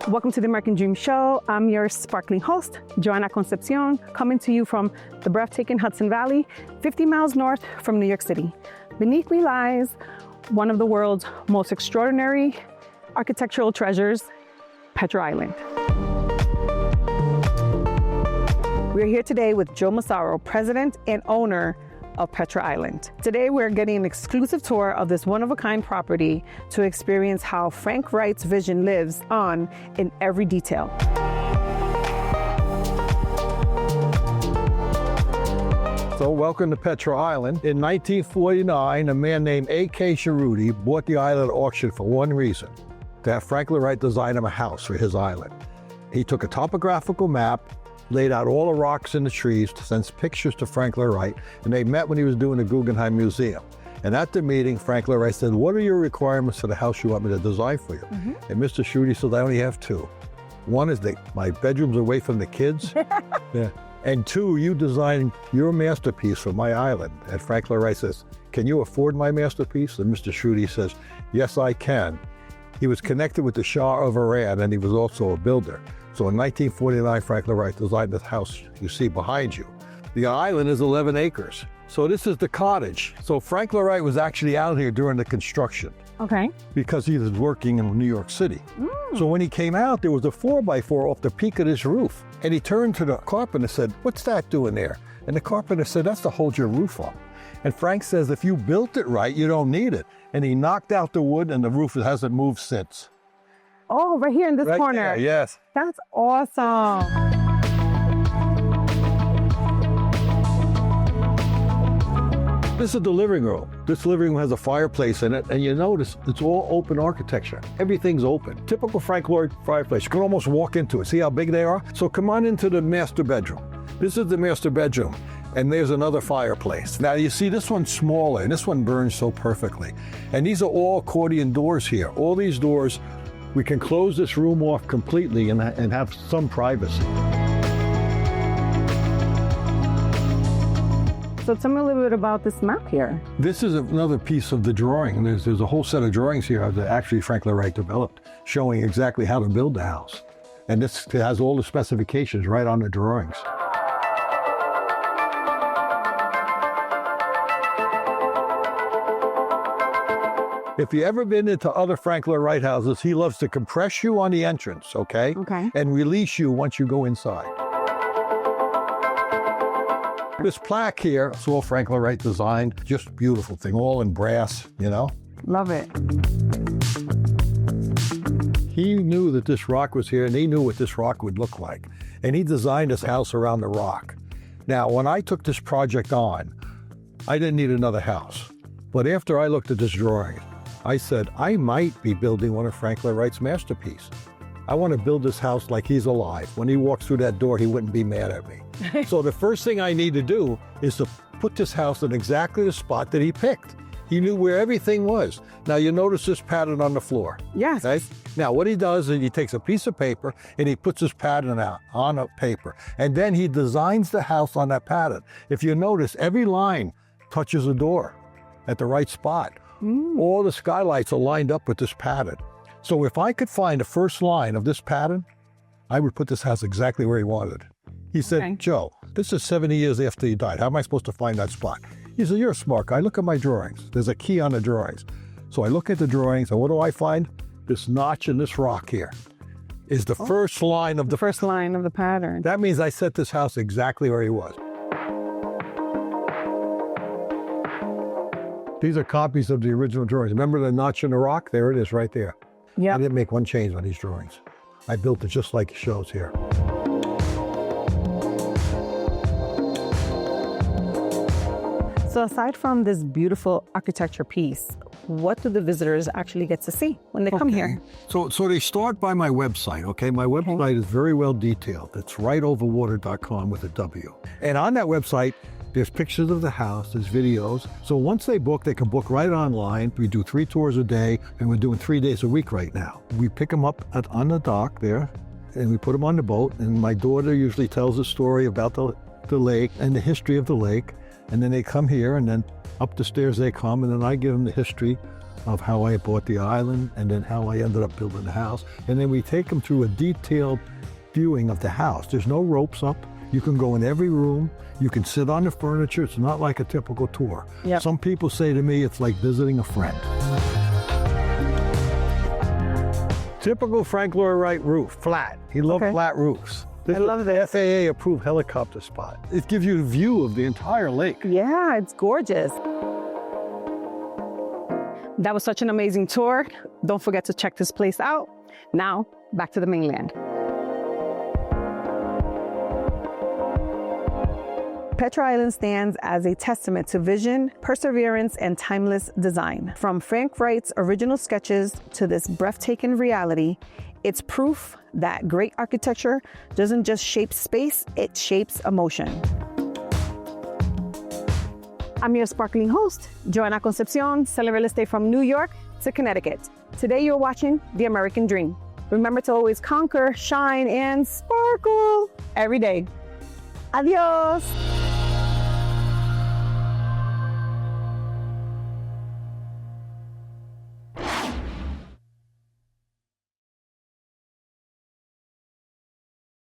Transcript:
Welcome to the American Dream Show. I'm your sparkling host, Joanna, coming to you from the breathtaking Hudson Valley, 50 miles north from New York City. Beneath me lies one of the world's most extraordinary architectural treasures, Petra Island. We're here today with Joe Massaro, president and owner of Petra Island. Today we're getting an exclusive tour of this one-of-a-kind property to experience how Frank Wright's vision lives on in every detail. So welcome to Petra Island. In 1949, a man named A.K. Chahroudi bought the island at auction for one reason: to have Frank Wright design him a house for his island. He took a topographical map, laid out all the rocks and the trees, sends pictures to Frank Wright, and they met when he was doing the Guggenheim Museum. And at the meeting, Frank Wright said, "What are your requirements for the house you want me to design for you?" And Mr. Chahroudi said, "I only have two. One is that my bedroom's away from the kids, yeah. And two, you design your masterpiece for my island." And Frank Wright says, "Can you afford my masterpiece?" And Mr. Chahroudi says, "Yes, I can." He was connected with the Shah of Iran, and he was also a builder. So in 1949, Frank Wright designed this house you see behind you. The island is 11 acres. So this is the cottage. So Frank Wright was actually out here during the construction. Okay. Because he was working in New York City. So when he came out, there was a 4x4 off the peak of this roof. And he turned to the carpenter and said, "What's that doing there?" And the carpenter said, "That's to hold your roof up." And Frank says, "If you built it right, you don't need it." And he knocked out the wood, and the roof hasn't moved since. Oh, right here in this corner. There, yes. That's awesome. This is the living room. This living room has a fireplace in it, and you notice it's all open architecture. Everything's open. Typical Frank Lloyd fireplace. You can almost walk into it. See how big they are? So come on into the master bedroom. This is the master bedroom, and there's another fireplace. Now you see this one's smaller, and this one burns so perfectly. And these are all accordion doors here. All these doors, we can close this room off completely and have some privacy. So tell me a little bit about this map here. This is another piece of the drawing. There's a whole set of drawings here that actually Frank Wright developed, showing exactly how to build the house. And this has all the specifications right on the drawings. If you've ever been into other Frank Wright houses, he loves to compress you on the entrance, okay? Okay. And release you once you go inside. This plaque here, it's all Frank Wright designed, just beautiful thing, all in brass, you know? Love it. He knew that this rock was here, and he knew what this rock would look like. And he designed this house around the rock. Now, when I took this project on, I didn't need another house. But after I looked at this drawing, I said, I might be building one of Frank Wright's masterpieces. I want to build this house like he's alive. When he walks through that door, he wouldn't be mad at me. So the first thing I need to do is to put this house in exactly the spot that he picked. He knew where everything was. Now you notice this pattern on the floor. Yes. Okay? Now what he does is he takes a piece of paper and he puts this pattern out on a paper. And then he designs the house on that pattern. If you notice, every line touches a door at the right spot. All the skylights are lined up with this pattern. So if I could find the first line of this pattern, I would put this house exactly where he wanted. He said, okay, "Joe, this is 70 years after he died. How am I supposed to find that spot?" He said, "You're a smart guy. Look at my drawings. There's a key on the drawings." So I look at the drawings, and what do I find? This notch in this rock here is the first line of the first line of the pattern. That means I set this house exactly where he was. These are copies of the original drawings. Remember the notch in the rock? There it is right there. Yeah. I didn't make one change on these drawings. I built it just like it shows here. So aside from this beautiful architecture piece, what do the visitors actually get to see when they come here? So they start by my website, okay? My website is very well detailed. It's wrightoverwater.com with a W. And on that website, there's pictures of the house, there's videos. So once they book, they can book right online. We do 3 tours a day, and we're doing 3 days a week right now. We pick them up on the dock there, and we put them on the boat. And my daughter usually tells a story about the lake and the history of the lake. And then they come here, and then up the stairs they come, and then I give them the history of how I bought the island and then how I ended up building the house. And then we take them through a detailed viewing of the house. There's no ropes up. You can go in every room. You can sit on the furniture. It's not like a typical tour. Yep. Some people say to me, it's like visiting a friend. Typical Frank Lloyd Wright roof, flat. He loved flat roofs. This I love this. FAA approved helicopter spot. It gives you a view of the entire lake. Yeah, it's gorgeous. That was such an amazing tour. Don't forget to check this place out. Now, back to the mainland. Petra Island stands as a testament to vision, perseverance, and timeless design. From Frank Wright's original sketches to this breathtaking reality, it's proof that great architecture doesn't just shape space, it shapes emotion. I'm your sparkling host, Joanna Concepcion, selling real estate from New York to Connecticut. Today you're watching The American Dream. Remember to always conquer, shine, and sparkle every day. Adios!